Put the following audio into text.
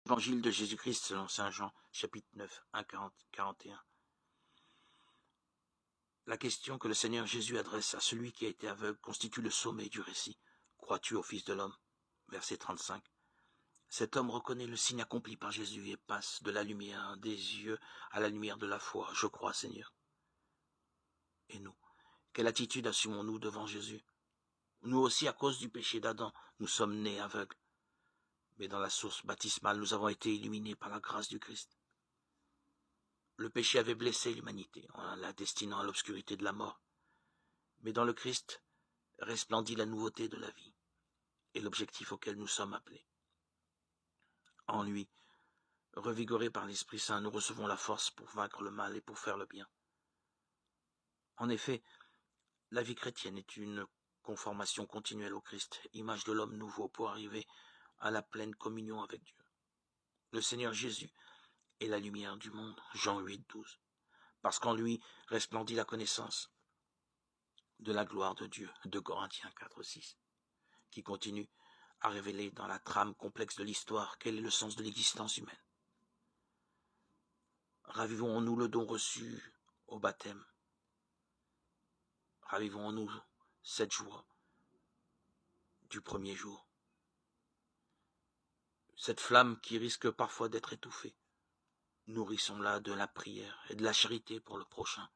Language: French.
Évangile de Jésus-Christ selon saint Jean, chapitre 9, 1, 41. La question que le Seigneur Jésus adresse à celui qui a été aveugle constitue le sommet du récit. Crois-tu au Fils de l'homme? Verset 35. Cet homme reconnaît le signe accompli par Jésus et passe de la lumière des yeux à la lumière de la foi. Je crois, Seigneur. Et nous, quelle attitude assumons-nous devant Jésus? Nous aussi, à cause du péché d'Adam, nous sommes nés aveugles. Mais dans la source baptismale, nous avons été illuminés par la grâce du Christ. Le péché avait blessé l'humanité en la destinant à l'obscurité de la mort. Mais dans le Christ resplendit la nouveauté de la vie et l'objectif auquel nous sommes appelés. En lui, revigorés par l'Esprit Saint, nous recevons la force pour vaincre le mal et pour faire le bien. En effet, la vie chrétienne est une conformation continuelle au Christ, image de l'homme nouveau pour arriver à la pleine communion avec Dieu. Le Seigneur Jésus est la lumière du monde, Jean 8, 12. Parce qu'en lui resplendit la connaissance de la gloire de Dieu, 2 Corinthiens 4, 6, qui continue à révéler dans la trame complexe de l'histoire quel est le sens de l'existence humaine. Ravivons en nous le don reçu au baptême. Ravivons en nous cette joie du premier jour. Cette flamme qui risque parfois d'être étouffée. Nourrissons-la de la prière et de la charité pour le prochain.